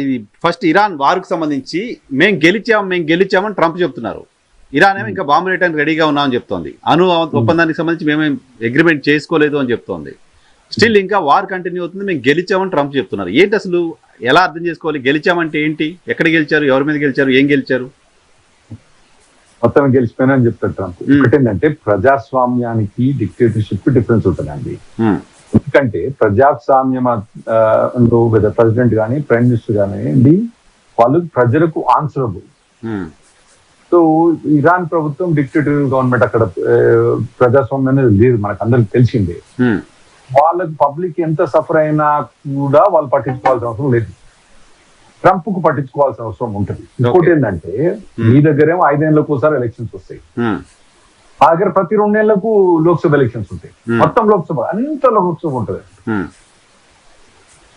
ఇది first Iran వార్కు సంబంధించి మేము గెలిచామని ట్రంప్ చెప్తున్నారు. ఇరాన్ ఏమో ఇంకా బాంబు వేయడానికి రెడీగా ఉన్నామని చెప్తోంది. ఒప్పందానికి సంబంధించి మేమేం అగ్రిమెంట్ చేసుకోలేదు అని చెప్తోంది. స్టిల్ ఇంకా వార్ కంటిన్యూ అవుతుంది, మేము గెలిచామని ట్రంప్ చెప్తున్నారు. ఏంటి అసలు, ఎలా అర్థం చేసుకోవాలి? గెలిచామంటే ఏంటి? ఎక్కడ గెలిచారు? ఎవరి మీద గెలిచారు? ఏం గెలిచారు? మొత్తం గెలిచిపోయినా అని చెప్తారు ట్రంప్. ఒకటేంటంటే ప్రజాస్వామ్యానికి డిక్టేటర్షిప్ డిఫరెన్స్ ఉంటుందండి. ఎందుకంటే ప్రజాస్వామ్యం ప్రెసిడెంట్ కానీ ప్రైమ్ మినిస్టర్ కానీ వాళ్ళు ప్రజలకు ఆన్సరబుల్. సో ఇరాన్ ప్రభుత్వం డిక్టేటర్ గవర్నమెంట్, అక్కడ ప్రజాస్వామ్యం అనేది లేదు, మనకు అందరికి తెలిసిందే. వాళ్ళకి పబ్లిక్ ఎంత సఫర్ అయినా కూడా వాళ్ళు పట్టించుకోవాల్సిన అవసరం లేదు. ట్రంప్ కు పట్టించుకోవాల్సిన అవసరం ఉంటుంది. ఇంకోటి ఏంటంటే మీ దగ్గరేమో 5 ఏళ్లకు ఒకసారి ఎలక్షన్స్ వస్తాయి, మా దగ్గర ప్రతి 2 ఏళ్లకు లోక్సభ ఎలక్షన్స్ ఉంటాయి. మొత్తం లోక్సభ అంత లోక్సభ ఉంటుంది.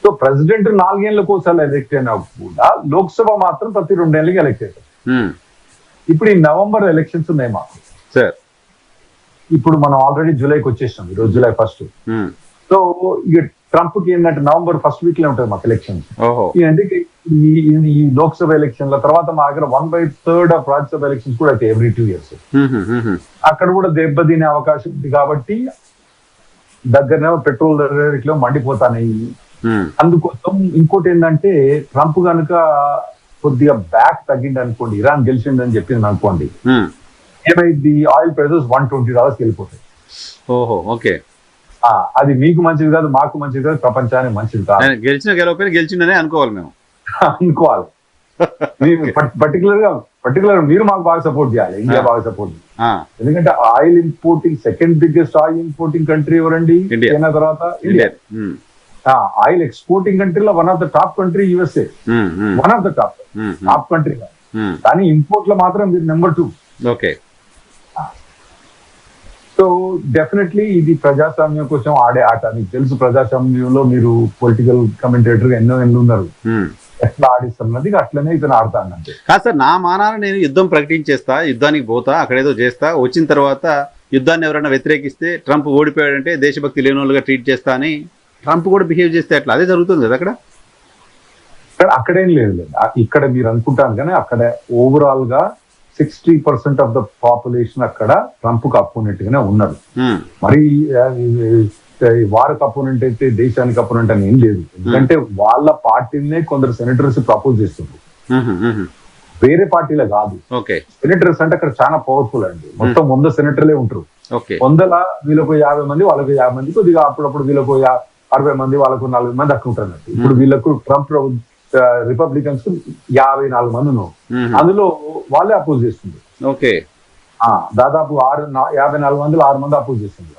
సో ప్రెసిడెంట్ 4 ఏళ్లకు ఒకసారి ఎలక్ట్ అయినా కూడా లోక్సభ మాత్రం ప్రతి 2 ఏళ్ళకి ఎలక్ట్ అవుతారు. ఇప్పుడు ఈ నవంబర్ ఎలక్షన్స్ ఉన్నాయి మాకు. ఇప్పుడు మనం ఆల్రెడీ జూలైకి వచ్చేసాం, ఈరోజు జూలై 1. సో ఇక ట్రంప్ కి ఏంటంటే నవంబర్ 1st వీక్ లో ఉంటుంది మాకు ఎలక్షన్స్. ఈ లోక్సభ ఎలక్షన్ల తర్వాత మా దగ్గర 1/3 ఆఫ్ రాజ్యసభ ఎలక్షన్స్ కూడా అయితే ఎవ్రీ 2 years. అక్కడ కూడా దెబ్బతినే అవకాశం ఉంది. కాబట్టి దగ్గరనే పెట్రోల్ రేట్లు మండిపోతాయి. అందుకోసం ఇంకోటి ఏంటంటే ట్రంప్ కనుక కొద్దిగా బ్యాక్ తగ్గింది అనుకోండి, ఇరాన్ గెలిచిందని చెప్పింది అనుకోండి, ఏమైంది ఆయిల్ ప్రైసెస్ $120 వెళ్ళిపోతాయి. ఓహో, ఓకే. అది మీకు మంచిది కాదు, మాకు మంచిది కాదు, ప్రపంచానికి మంచిది కాదు. గెలిచిందనే అనుకోవాలి, మేము అనుకోవాలి. పర్టికులర్ మీరు మాకు బాగా సపోర్ట్ చేయాలి, ఇండియా బాగా సపోర్ట్ చేయాలి. ఎందుకంటే oil importing second biggest oil importing country ఎవరండి? చైనా తర్వాత ఇండియా. ఆయిల్ ఎక్స్పోర్టింగ్ కంట్రీలో one of the top country USA, one of the top country. కానీ ఇంపోర్ట్ లో మాత్రం మీరు నెంబర్ 2. ఓకే. సో డెఫినెట్లీ ఇది ప్రజాస్వామ్యం కోసం ఆడే ఆట. మీకు తెలుసు, ప్రజాస్వామ్యంలో మీరు పొలిటికల్ కమెంటేటర్ ఎన్నో ఉన్నారు. ఎట్లా ఆడిస్తున్నది అట్లనే ఇతను ఆడతాను అంటే కాదు సార్. నా మానాన నేను యుద్ధం ప్రకటించేస్తా, యుద్ధానికి పోతా, అక్కడేదో చేస్తా, వచ్చిన తర్వాత యుద్ధాన్ని ఎవరైనా వ్యతిరేకిస్తే ట్రంప్ ఓడిపోయాడంటే దేశభక్తి లేని వాళ్ళుగా ట్రీట్ చేస్తా అని ట్రంప్ కూడా బిహేవ్ చేస్తే అట్లా అదే జరుగుతుంది కదా అక్కడ? అక్కడేం లేదు. ఇక్కడ మీరు అనుకుంటాను కానీ అక్కడ ఓవరాల్ గా 60% ఆఫ్ ద పాపులేషన్ అక్కడ ట్రంప్ కు అపోనెంట్ గానే ఉన్నారు. మరి వారికి అపోనెంట్ అయితే దేశానికి అపోనెంట్ అని ఏం లేదు. ఎందుకంటే వాళ్ళ పార్టీనే కొందరు సెనేటర్స్ ప్రపోజ్ చేస్తున్నారు, వేరే పార్టీలో కాదు. సెనేటర్స్ అంటే అక్కడ చాలా పవర్ఫుల్ అండి. మొత్తం 100 సెనేటర్లే ఉంటారు. 100ల వీళ్ళకు 50 మంది, వాళ్ళకు 50 మంది, కొద్దిగా అప్పుడప్పుడు వీళ్ళకు 60 మంది, వాళ్ళకు 40 మంది అక్కడ ఉంటారు. ఇప్పుడు వీళ్ళకు ట్రంప్ రిపబ్లికన్స్ 54 మంది ఉన్నారు, అందులో వాళ్ళే అపోజ్ చేస్తుంది. దాదాపు 54 మందిలో 6 మంది అపోజ్ చేస్తుంది.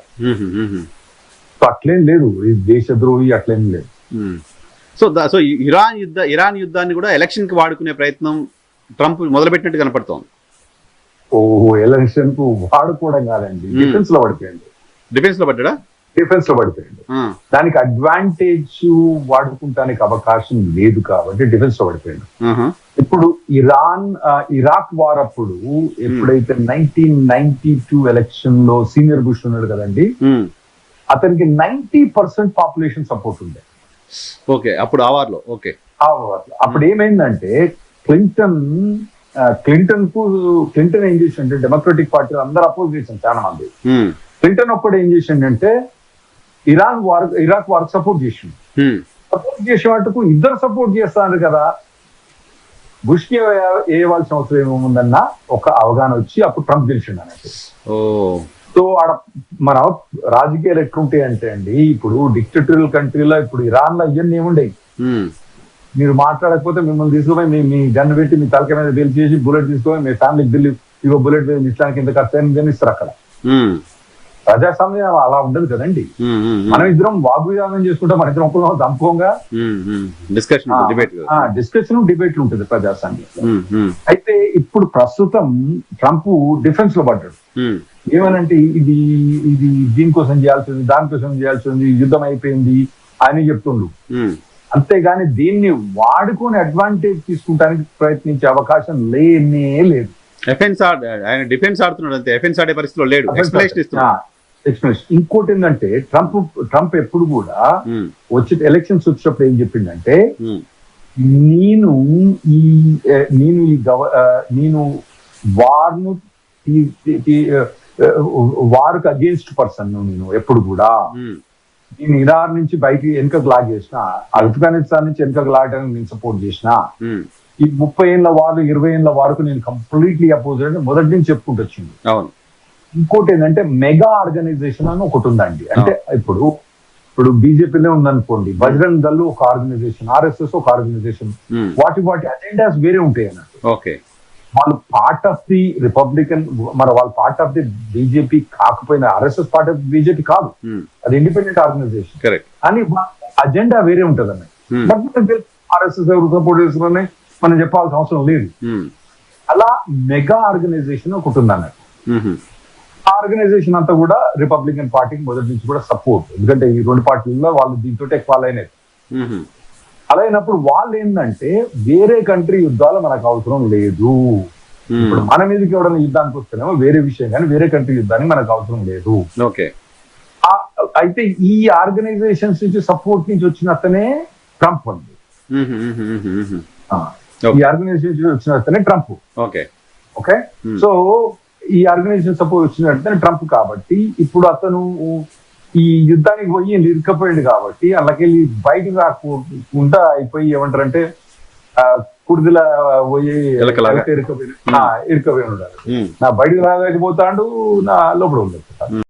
సో అట్లేం లేదు, దేశద్రోహి అట్లేం లేదు. సో ఇరాన్ యుద్ధాన్ని కూడా ఎలక్షన్ కి వాడుకునే ప్రయత్నం ట్రంప్ మొదలుపెట్టినట్టు కనపడుతోంది. ఎలక్షన్ కు వాడుకోవడం కాదండి, డిఫెన్స్ లో పడిపోయింది. డిఫెన్స్ లో పడ్డా? డిఫెన్స్ లో పడిపోయింది. దానికి అడ్వాంటేజ్ వాడుకుంటానికి అవకాశం లేదు కాబట్టి డిఫెన్స్ లో పడిపోయింది. ఇప్పుడు ఇరాక్ వార్ అప్పుడు ఎప్పుడైతే 1992 ఎలక్షన్ లో సీనియర్ బుష్ ఉన్నాడు కదండి, అతనికి 90% పాపులేషన్ సపోర్ట్ ఉండే. ఓకే, అప్పుడు ఆ వార్లో. ఓకే, అప్పుడు ఏమైందంటే క్లింటన్ ఏం చేసిండే, డెమోక్రటిక్ పార్టీ అందరు అపోజ్ చేశారు చాలా మంది. క్లింటన్ ఒక్కడు ఏం చేసిండే, ఇరాక్ వార్ సపోర్ట్ చేసిండు. సపోర్ట్ చేసే వాటికు ఇద్దరు సపోర్ట్ చేస్తారు కదా, బుష్ కి వేయవలసిన అవసరం ఏముందన్న ఒక అవగాహన వచ్చి అప్పుడు ట్రంప్ గెలిచిండు అన్నట్టు. సో ఆడ మన రాజకీయాలు ఎట్లుంటాయి అంటే అండి, ఇప్పుడు డిక్టేటరియల్ కంట్రీలో ఇప్పుడు ఇరాన్ లో ఇవన్నీ ఏముండేవి. మీరు మాట్లాడకపోతే మిమ్మల్ని తీసుకుపోయి మీ గన్ను పెట్టి మీ తలక మీద బెల్ చేసి బుల్లెట్ తీసుకొని మీ ఫ్యామిలీకి బిల్లు ఇగో బుల్లెట్ ఇష్టానికి ఇంత ఖర్చు అయిందని ఇస్తారు. అక్కడ ప్రజాస్వామ్యం అలా ఉండదు కదండి. మనం ఇద్దరం వాగ్వివాదం చేసుకుంటాం, మన ఇద్దరం ఒక్కరు చంపుకోగా డిస్కషన్ డిబేట్లు ఉంటుంది ప్రజాస్వామ్యం. అయితే ఇప్పుడు ప్రస్తుతం ట్రంప్ డిఫెన్స్ లో పడ్డాడు. ఏమనంటే ఇది దీనికోసం చేయాల్సింది, దానికోసం చేయాల్సింది, యుద్ధం అయిపోయింది అని చెప్తుండు. అంతేగాని దీన్ని వాడుకొని అడ్వాంటేజ్ తీసుకుంటానికి ప్రయత్నించే అవకాశం లేనే లేదు. డిఫెన్స్ ఆడుతున్నాడు అంతే, ఎఫెన్స్ ఆడే పరిస్థితిలో లేడు. ఎక్స్ప్లెనేషన్. ఇంకోటి ఏంటంటే ట్రంప్ ఎప్పుడు కూడా వచ్చి ఎలక్షన్స్ వచ్చినప్పుడు ఏం చెప్పిండంటే నేను ఈ నేను ఈ నేను వార్ను వార్కు అగేన్స్ట్ పర్సన్ నేను ఎప్పుడు కూడా. నేను ఇరాన్ నుంచి బయటికి వెనుకకు లాగేసిన, ఆఫ్ఘనిస్తాన్ నుంచి వెనుకకు లాగడానికి నేను సపోర్ట్ చేసిన. ఈ 30 ఏళ్ళ వారు 20 ఏళ్ళ వరకు నేను కంప్లీట్లీ అపోజిట్ అంటే మొదటి నుంచి చెప్పుకుంటూ వచ్చింది. ఇంకోటి ఏంటంటే మెగా ఆర్గనైజేషన్ అని ఒకటి ఉందండి. అంటే ఇప్పుడు బీజేపీలో ఉందనుకోండి, బజరంగ్ దళ్ ఒక ఆర్గనైజేషన్, ఆర్ఎస్ఎస్ ఒక ఆర్గనైజేషన్, వాటి అజెండాస్ వేరే ఉంటాయి అన్నట్టు. వాళ్ళు పార్ట్ ఆఫ్ ది రిపబ్లికన్, మరి వాళ్ళు పార్ట్ ఆఫ్ ది బీజేపీ కాకపోయినా, ఆర్ఎస్ఎస్ పార్ట్ ఆఫ్ బీజేపీ కాదు, అది ఇండిపెండెంట్ ఆర్గనైజేషన్ అని అజెండా వేరే ఉంటది అన్నట్టు. బట్ ఆర్ఎస్ఎస్ ఎవరు సపోర్ట్ చేస్తున్నారని మనం చెప్పాల్సిన అవసరం లేదు. అలా మెగా ఆర్గనైజేషన్ ఒకటి ఉంది అన్నట్టు. ఆర్గనైజేషన్ అంతా కూడా రిపబ్లికన్ పార్టీకి మొదటి నుంచి కూడా సపోర్ట్, ఎందుకంటే ఈ రెండు పార్టీల్లో వాళ్ళు దీంతో ఎక్కువ అయినది. అలా అయినప్పుడు వాళ్ళు ఏంటంటే వేరే కంట్రీ యుద్ధాలు మనకు అవసరం లేదు. ఇప్పుడు మన మీదకి ఎవరైనా యుద్ధానికి వస్తేనేమో వేరే విషయం, కానీ వేరే కంట్రీ యుద్ధానికి మనకు అవసరం లేదు. అయితే ఈ ఆర్గనైజేషన్స్ నుంచి సపోర్ట్ నుంచి వచ్చిన అతనే ట్రంప్ అండి. ఈ ఆర్గనైజేషన్ వచ్చిన అతనే ట్రంప్. ఓకే, సో ఈ ఆర్గనైజేషన్ సపోర్ట్ వచ్చినట్టు ట్రంప్. కాబట్టి ఇప్పుడు అతను ఈ యుద్ధానికి పోయి ఇరుకపోయాడు కాబట్టి అలాకెళ్ళి బయటకు రాకుండా అయిపోయి ఏమంటారంటే కుడిదిల పోయి ఇరుకపోయి ఉండాలి. నా బయటకు రాలేకపోతాడు, నా లోపల ఉండదు.